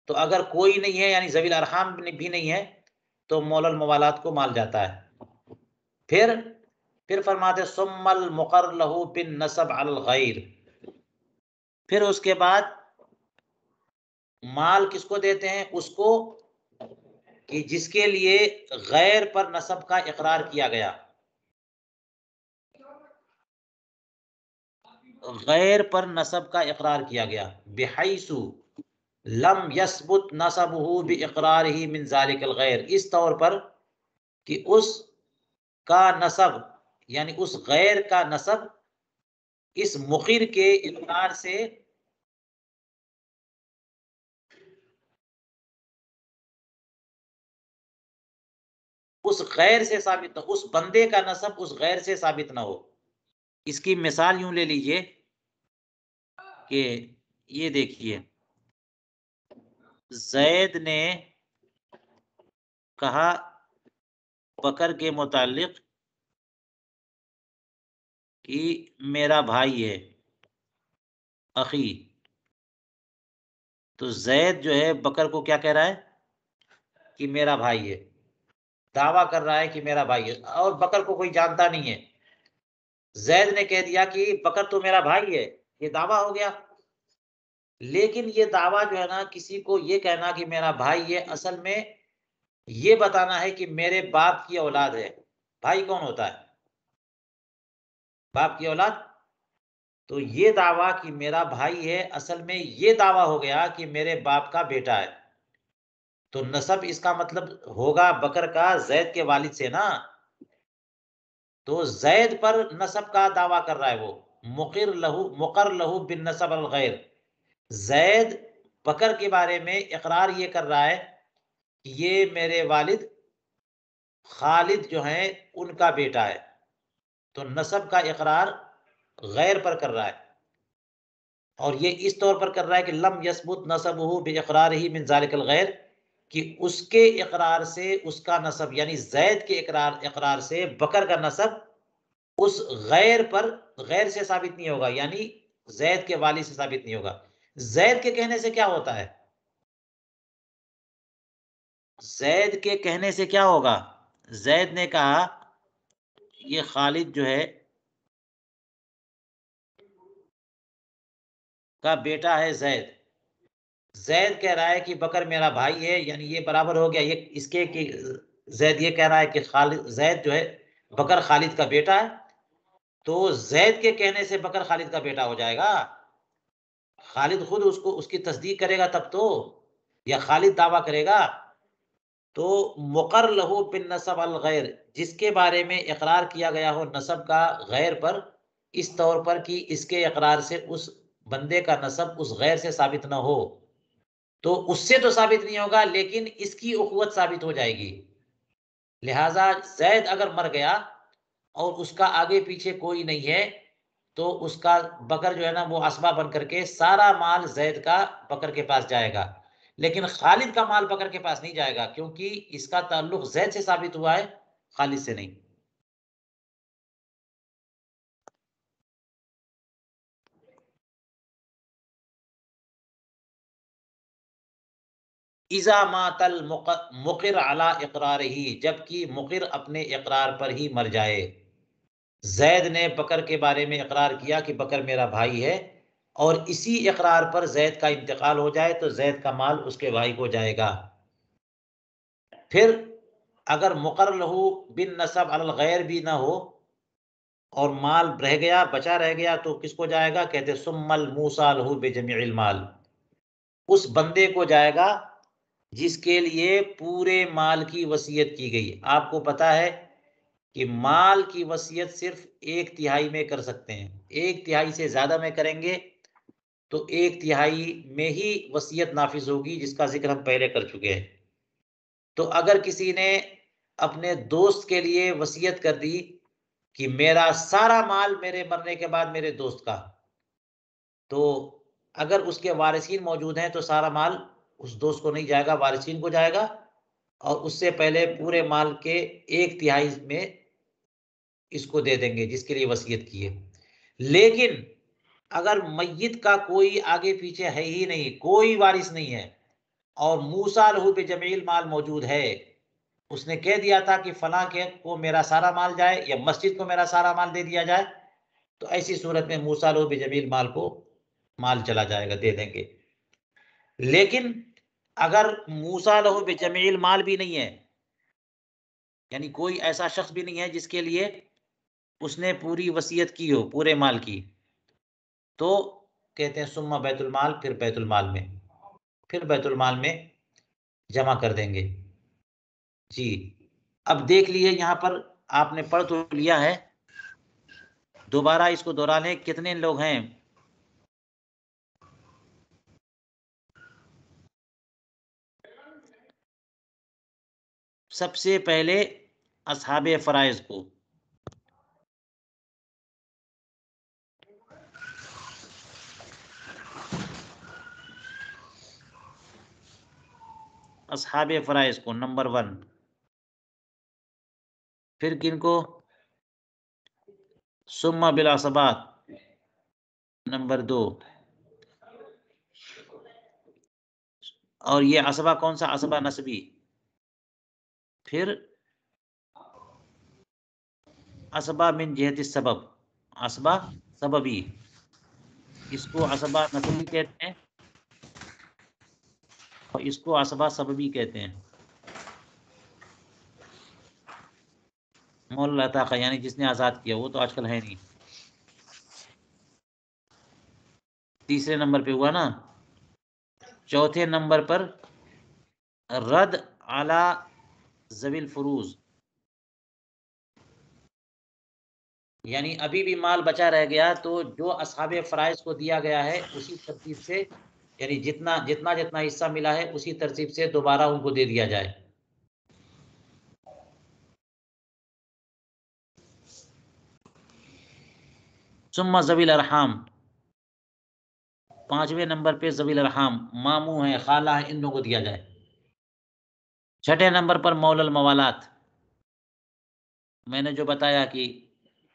تو اگر کوئی نہیں ہے یعنی ذوی الارحام بھی نہیں ہے تو مولا الموالات کو مال جاتا ہے. پھر فرماتے ثم المقر له بالنسب علی الغیر، پھر اس کے بعد مال کس کو دیتے ہیں؟ اس کو کہ جس کے لیے غیر پر نسب کا اقرار کیا گیا. غیر پر نسب کا اقرار کیا گیا، بحیث لم یثبت نسبہ باقرارہ من ذلک الغیر، اس طور پر کہ اس کا نسب یعنی اس غیر کا نسب اس مقر کے اقرار سے اس غیر سے ثابت نہ، اس بندے کا نسب اس غیر سے ثابت نہ ہو. اس کی مثال یوں لے لیجئے کہ یہ دیکھیے، زید نے کہا بکر کے متعلق کہ میرا بھائی ہے، اخی. تو زید جو ہے بکر کو کیا کہہ رہا ہے؟ کہ میرا بھائی ہے، دعویٰ کر رہا ہے کہ میرا بھائی ہے، اور بکر کو کوئی جانتا نہیں ہے. زید نے کہہ دیا کہ بکر تو میرا بھائی ہے، یہ دعویٰ ہو گیا. لیکن یہ دعویٰ جو ہے نا کسی کو یہ کہنا کہ میرا بھائی ہے، اصل میں یہ بتانا ہے کہ میرے باپ کی اولاد ہے. بھائی کون ہوتا ہے؟ باپ کی اولاد. تو یہ دعویٰ کہ میرا بھائی ہے اصل میں یہ دعویٰ ہو گیا کہ میرے باپ کا بیٹا ہے. تو نسب اس کا مطلب ہوگا بکر کا زید کے والد سے نا. تو زید پر نسب کا دعویٰ کر رہا ہے وہ، مقر لہو بالنسب الغیر. زید بکر کے بارے میں اقرار یہ کر رہا ہے کہ یہ میرے والد خالد جو ہیں ان کا بیٹا ہے. تو نسب کا اقرار غیر پر کر رہا ہے، اور یہ اس طور پر کر رہا ہے کہ لم یثبت نسبہ باقرارہ من ذلک الغیر، کہ اس کے اقرار سے اس کا نسب یعنی زید کے اقرار سے بکر کا نسب اس غیر پر غیر سے ثابت نہیں ہوگا، یعنی زید کے والد سے ثابت نہیں ہوگا. زید کے کہنے سے کیا ہوتا ہے؟ زید کے کہنے سے کیا ہوگا؟ زید نے کہا یہ خالد جو ہے کا بیٹا ہے زید. زید کہہ رہا ہے کہ بکر میرا بھائی ہے، یعنی یہ برابر ہو گیا یہ اس کے کہ زید یہ کہہ رہا ہے کہ خالد زید جو ہے بکر خالد کا بیٹا ہے، تو زید کے کہنے سے بکر خالد کا بیٹا ہو جائے گا؟ خالد خود اس کی تصدیق کرے گا تب تو، یا خالد دعویٰ کرے گا؟ تو مقر لہو بن نسب الغیر، جس کے بارے میں اقرار کیا گیا ہو نسب کا غیر پر، اس طور پر کہ اس کے اقرار سے اس بندے کا نسب اس غیر سے ثابت نہ ہو، تو اس سے تو ثابت نہیں ہوگا لیکن اس کی اخوت ثابت ہو جائے گی۔ لہٰذا زید اگر مر گیا اور اس کا آگے پیچھے کوئی نہیں ہے تو اس کا بکر جو ہے نا وہ اسبا بن کر کے سارا مال زید کا بکر کے پاس جائے گا، لیکن خالد کا مال بکر کے پاس نہیں جائے گا، کیونکہ اس کا تعلق زید سے ثابت ہوا ہے، خالد سے نہیں۔ اذا مات المقر علی اقرارہ، جبکہ مقر اپنے اقرار پر ہی مر جائے۔ زید نے بکر کے بارے میں اقرار کیا کہ بکر میرا بھائی ہے، اور اسی اقرار پر زید کا انتقال ہو جائے تو زید کا مال اس کے بھائی کو جائے گا۔ پھر اگر مقر لہو بن نسب علی الغیر بھی نہ ہو اور مال رہ گیا، بچا رہ گیا، تو کس کو جائے گا؟ کہتے ثم الموصی لہو بجمیع المال، اس بندے کو جائے گا جس کے لیے پورے مال کی وصیت کی گئی۔ آپ کو پتا ہے کہ مال کی وصیت صرف 1/3 میں کر سکتے ہیں، 1/3 سے زیادہ میں کریں گے تو 1/3 میں ہی وصیت نافذ ہوگی، جس کا ذکر ہم پہلے کر چکے ہیں۔ تو اگر کسی نے اپنے دوست کے لیے وصیت کر دی کہ میرا سارا مال میرے مرنے کے بعد میرے دوست کا، تو اگر اس کے وارثین موجود ہیں تو سارا مال اس دوست کو نہیں جائے گا، وارثین کو جائے گا، اور اس سے پہلے پورے مال کے 1/3 میں اس کو دے دیں گے جس کے لیے وصیت کی ہے۔ لیکن اگر میت کا کوئی آگے پیچھے ہے ہی نہیں، کوئی وارث نہیں ہے، اور موسیٰ لہو بجمیع المال موجود ہے، اس نے کہہ دیا تھا کہ فلاں کے کو میرا سارا مال جائے یا مسجد کو میرا سارا مال دے دیا جائے، تو ایسی صورت میں موسیٰ لہو بجمیع المال کو مال چلا جائے گا، دے دیں گے۔ لیکن اگر موسیٰ لہو بجمیع المال بھی نہیں ہے، یعنی کوئی ایسا شخص بھی نہیں ہے جس کے لیے اس نے پوری وصیت کی ہو پورے مال کی، تو کہتے ہیں ثم بیت المال، پھر بیت المال میں، پھر بیت المال میں جمع کر دیں گے۔ جی اب دیکھ لیے یہاں پر آپ نے پڑھ تو لیا ہے، دوبارہ اس کو دہرا لیں، کتنے لوگ ہیں؟ سب سے پہلے اصحاب فرائض کو، اصحاب فرائض کو نمبر 1، پھر کن کو؟ ثم بالعصبات نمبر 2، اور یہ عصبہ کون سا؟ عصبہ نسبی۔ پھر عصبہ من جہت السبب، عصبہ سببی، اس کو عصبہ نسبی کہتے ہیں اور اس کو عصبہ سببی کہتے ہیں۔ مولا عطا، یعنی جس نے آزاد کیا، وہ تو آج کل ہے نہیں۔ تیسرے نمبر پہ ہوا نا۔ چوتھے نمبر پر رد علی ذوی الفروض، یعنی ابھی بھی مال بچا رہ گیا تو جو اصحاب فرائض کو دیا گیا ہے اسی ترتیب سے، یعنی جتنا جتنا جتنا حصہ ملا ہے اسی ترتیب سے دوبارہ ان کو دے دیا جائے۔ ثم ذوی الارحام، 5ویں نمبر پہ ذوی الارحام، ماموں ہیں، خالہ ہیں، ان لوگوں کو دیا جائے۔ 6 نمبر پر مولا الموالات، میں نے جو بتایا کہ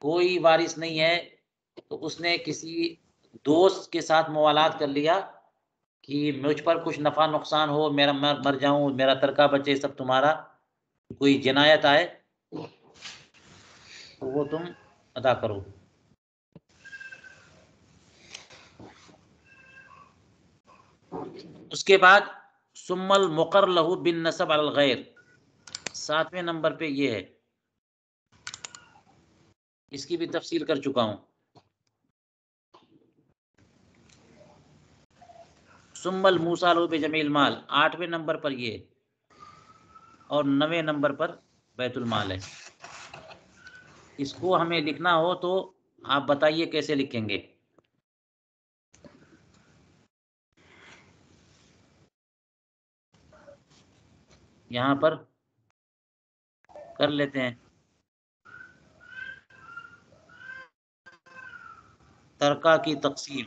کوئی وارث نہیں ہے تو اس نے کسی دوست کے ساتھ موالات کر لیا کہ مجھ پر کچھ نفع نقصان ہو، میرا مر جاؤں، میرا ترکہ بچے، سب تمہارا، کوئی جنایت آئے تو وہ تم ادا کرو۔ اس کے بعد ثم المقر لہو بالنسب علی الغیر، 7ویں نمبر پہ یہ ہے اس کی بھی تفصیل کر چکا ہوں. ثم الموصل بجميع المال 8ویں نمبر پر یہ اور 9ویں نمبر پر بیت المال ہے. اس کو ہمیں لکھنا ہو تو آپ بتائیے کیسے لکھیں گے. یہاں پر کر لیتے ہیں. ترکہ کی تقسیم.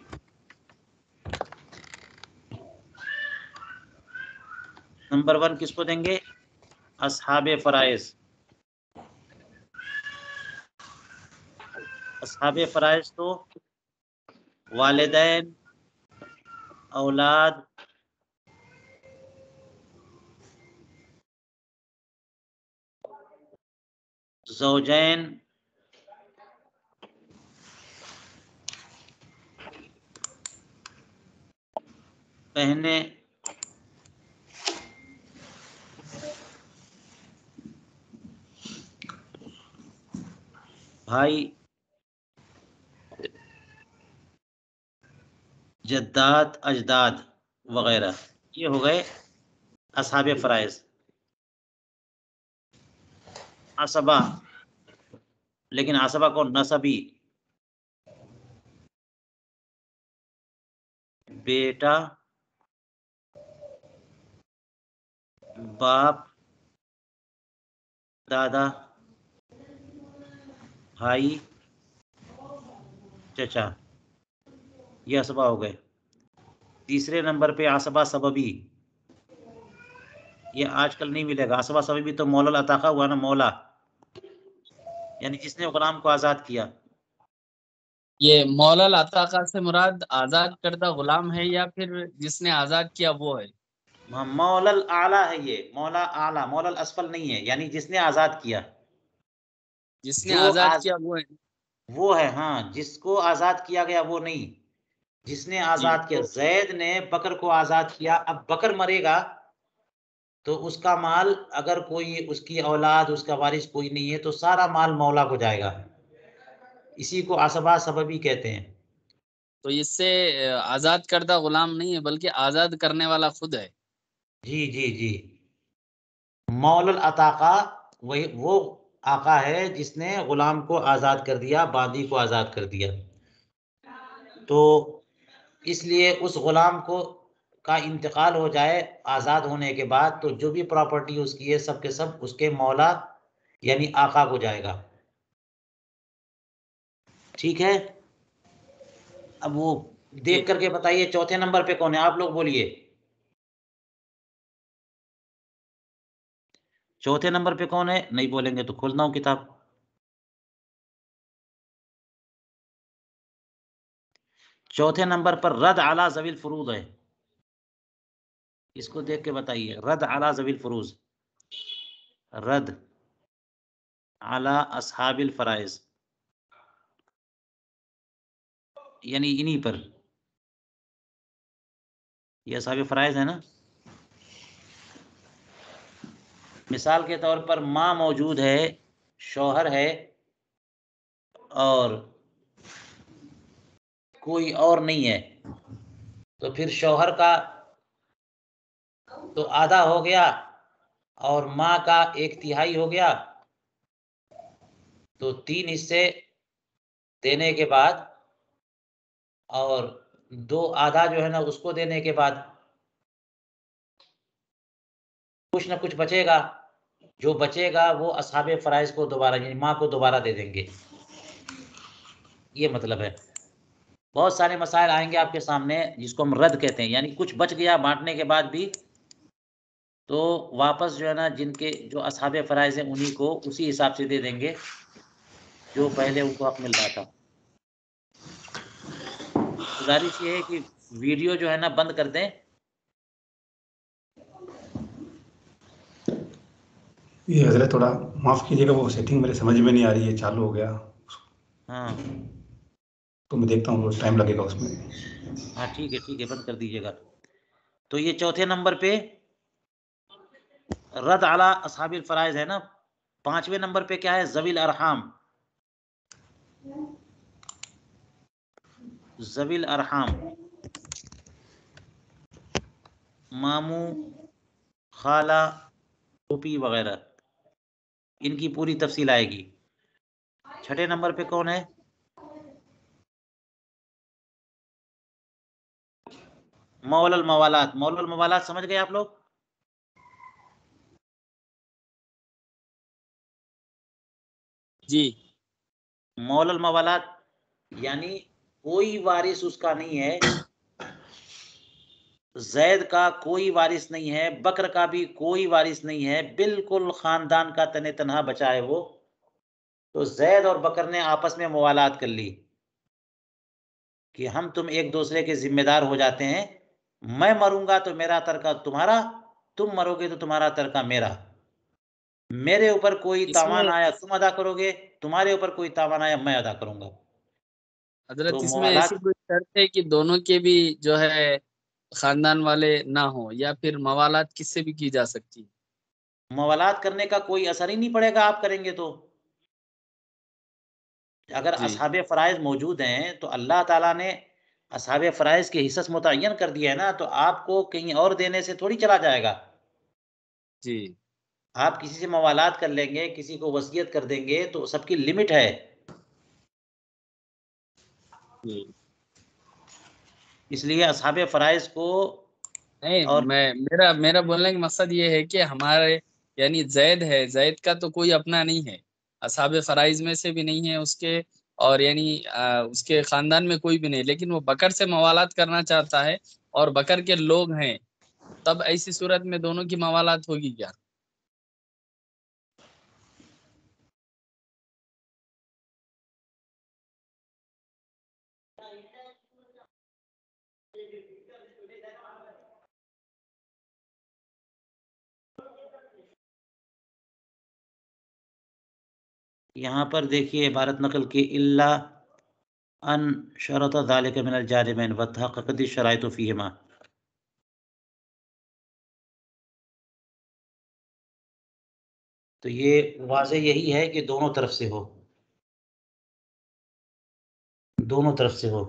نمبر 1 کس کو دیں گے؟ اصحاب فرائض. اصحاب فرائض تو والدین، اولاد، زوجین، بہنیں، بھائی، جداد، اجداد وغیرہ. یہ ہو گئے اصحاب فرائض. عصبہ، لیکن عصبہ کو نسبی، بیٹا، باپ، دادا، بھائی، چچا، یہ عصبہ ہو گئے. تیسرے نمبر پہ عصبہ سببی. یہ آج کل نہیں ملے گا. عصبہ سببی تو مولا العتاقہ ہوا نا، مولا یعنی جس نے غلام کو آزاد کیا. یہ مولا العتاقہ سے مراد آزاد کردہ غلام ہے یا پھر جس نے آزاد کیا وہ ہے؟ مولا الاعلیٰ ہے یہ. مولا اعلیٰ، مولا الاسفل نہیں ہے. یعنی جس نے آزاد کیا، جس نے آزاد کیا وہ ہے. وہ ہے. ہاں، جس کو آزاد کیا گیا وہ نہیں، جس نے آزاد کیا. زید نے بکر کو آزاد کیا. اب بکر مرے گا تو اس کا مال، اگر کوئی اس کی اولاد، اس کا وارث کوئی نہیں ہے تو سارا مال مولا کو جائے گا. اسی کو عصبہ سببی کہتے ہیں. تو اس سے آزاد کردہ غلام نہیں ہے بلکہ آزاد کرنے والا خود ہے. جی جی جی. مولا العتاقہ وہی وہ آقا ہے جس نے غلام کو آزاد کر دیا، باندی کو آزاد کر دیا. تو اس لیے اس غلام کو کا انتقال ہو جائے آزاد ہونے کے بعد تو جو بھی پراپرٹی اس کی ہے سب کے سب اس کے مولا یعنی آقا کو جائے گا. ٹھیک ہے. اب وہ دیکھ کر کے بتائیے چوتھے نمبر پہ کون ہے. آپ لوگ بولیے چوتھے نمبر پہ کون ہے. نہیں بولیں گے تو کھولنا ہوں کتاب. چوتھے نمبر پر رد علی ذوی الفروض ہے. اس کو دیکھ کے بتائیے. رد علی ذوی الفروض، رد علی اصحاب الفرائض، یعنی انہی پر. یہ اصحاب فرائض ہے نا. مثال کے طور پر ماں موجود ہے، شوہر ہے اور کوئی اور نہیں ہے، تو پھر شوہر کا تو آدھا ہو گیا اور ماں کا 1/3 ہو گیا. تو 3 حصے دینے کے بعد اور 2 آدھا جو ہے نا اس کو دینے کے بعد کچھ نہ کچھ بچے گا. جو بچے گا وہ اصحاب فرائض کو دوبارہ یعنی ماں کو دوبارہ دے دیں گے. یہ مطلب ہے. بہت سارے مسائل آئیں گے آپ کے سامنے جس کو ہم رد کہتے ہیں. یعنی کچھ بچ گیا بانٹنے کے بعد بھی تو واپس جو ہے نا جن کے جو اصحاب فرائض ہیں انہی کو اسی حساب سے دے دیں گے جو پہلے ان کو حق مل رہا تھا. گزارش یہ ہے کہ ویڈیو جو ہے نا بند کر دیں. یہ حضرت تھوڑا معاف کیجیے گا، وہ سیٹنگ میرے سمجھ میں نہیں آ رہی ہے. چالو ہو گیا ہاں تو میں دیکھتا ہوں ٹائم لگے گا اس میں. ہاں ٹھیک ہے بند کر دیجیے گا. تو یہ چوتھے نمبر پہ رد علی اصحاب الفرائض ہے نا. 5ویں نمبر پہ کیا ہے؟ ذوی الارحام. ذوی الارحام، ماموں، خالہ، پھوپھی وغیرہ، ان کی پوری تفصیل آئے گی۔ چھٹے نمبر پہ کون ہے؟ مولا الموالات۔ مولا الموالات سمجھ گئے آپ لوگ؟ جی، مولا الموالات یعنی کوئی وارث اس کا نہیں ہے، زید کا کوئی وارث نہیں ہے، بکر کا بھی کوئی وارث نہیں ہے، بالکل خاندان کا تن تنہا بچا ہے وہ۔ تو زید اور بکر نے آپس میں موالات کر لی کہ ہم تم ایک دوسرے کے ذمہ دار ہو جاتے ہیں، میں مروں گا تو میرا ترکہ تمہارا، تم مرو گے تو تمہارا ترکہ میرا، میرے اوپر کوئی اس تاوان میں آیا تم ادا کرو گے، تمہارے اوپر کوئی تاوان آیا میں ادا کروں گا۔ حضرت تو اس میں موالات، ایسی کوئی شرط ہے کہ دونوں کے بھی جو ہے خاندان والے نہ ہوں، یا پھر موالات کس سے بھی کی جا سکتی؟ موالات کرنے کا کوئی اثر ہی نہیں پڑے گا آپ کریں گے تو۔ اگر جی اصحاب فرائض موجود ہیں تو اللہ تعالیٰ نے اصحاب فرائض کے حصص متعین کر دیا ہے نا، تو آپ کو کہیں اور دینے سے تھوڑی چلا جائے گا۔ جی آپ کسی سے موالات کر لیں گے، کسی کو وصیت کر دیں گے تو سب کی لمٹ ہے۔ جی اس لیے اصحاب فرائض کو، نہیں، اور میرا بولنے کا مقصد یہ ہے کہ ہمارے یعنی زید ہے، زید کا تو کوئی اپنا نہیں ہے، اصحاب فرائض میں سے بھی نہیں ہے اس کے، اور یعنی اس کے خاندان میں کوئی بھی نہیں، لیکن وہ بکر سے موالات کرنا چاہتا ہے اور بکر کے لوگ ہیں، تب ایسی صورت میں دونوں کی موالات ہوگی کیا؟ یہاں پر دیکھیے عبارت نقل کی، الا ان شرط ذلك من الجانبین وتحققت الشرائط فیہما۔ تو یہ واضح یہی ہے کہ دونوں طرف سے ہو، دونوں طرف سے ہو۔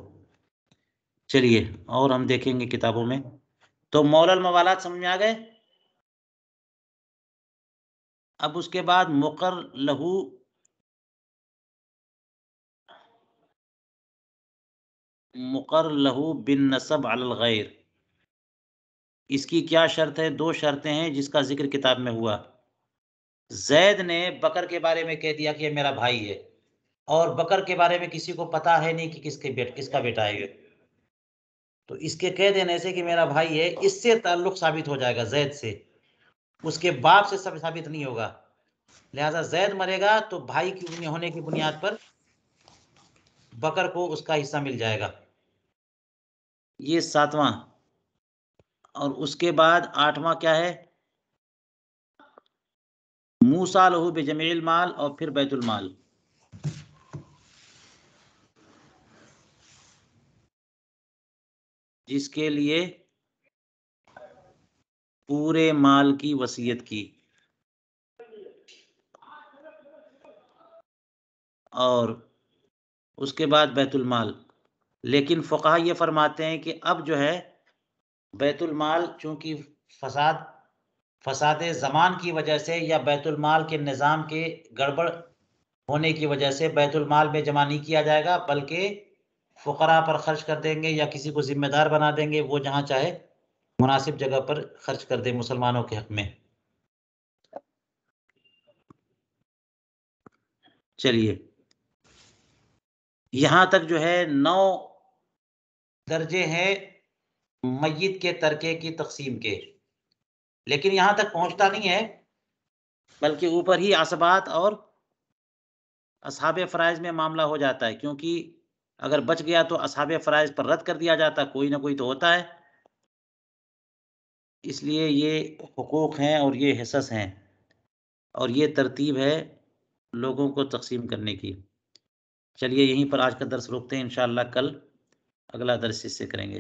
چلیے اور ہم دیکھیں گے کتابوں میں۔ تو مولا الموالات سمجھ میں آ گئے؟ اب اس کے بعد مقر لہو، مقر لہو بن نسب علی الغیر، اس کی کیا شرط ہے؟ دو شرطیں ہیں جس کا ذکر کتاب میں ہوا۔ زید نے بکر کے بارے میں کہہ دیا کہ یہ میرا بھائی ہے، اور بکر کے بارے میں کسی کو پتا ہے نہیں کہ کس کا بیٹا ہے یہ، تو اس کے کہہ دینے سے کہ میرا بھائی ہے، اس سے تعلق ثابت ہو جائے گا زید سے، اس کے باپ سے سب ثابت نہیں ہوگا۔ لہذا زید مرے گا تو بھائی کی ہونے کی بنیاد پر بکر کو اس کا حصہ مل جائے گا۔ یہ ساتواں۔ اور اس کے بعد آٹھواں کیا ہے؟ موسیٰ لہو بجمیع المال، اور پھر بیت المال۔ جس کے لیے پورے مال کی وصیت کی، اور اس کے بعد بیت المال۔ لیکن فقہا یہ فرماتے ہیں کہ اب جو ہے بیت المال چونکہ فساد زمان کی وجہ سے یا بیت المال کے نظام کے گڑبڑ ہونے کی وجہ سے بیت المال میں جمع نہیں کیا جائے گا، بلکہ فقراء پر خرچ کر دیں گے یا کسی کو ذمہ دار بنا دیں گے، وہ جہاں چاہے مناسب جگہ پر خرچ کر دے مسلمانوں کے حق میں۔ چلیے یہاں تک جو ہے 9 درجے ہیں میت کے ترکے کی تقسیم کے، لیکن یہاں تک پہنچتا نہیں ہے، بلکہ اوپر ہی عصبات اور اصحاب فرائض میں معاملہ ہو جاتا ہے، کیونکہ اگر بچ گیا تو اصحاب فرائض پر رد کر دیا جاتا، کوئی نہ کوئی تو ہوتا ہے۔ اس لیے یہ حقوق ہیں اور یہ حصص ہیں، اور یہ ترتیب ہے لوگوں کو تقسیم کرنے کی۔ چلیے یہیں پر آج کا درس روکتے ہیں، انشاءاللہ کل اگلا درس اس سے کریں گے۔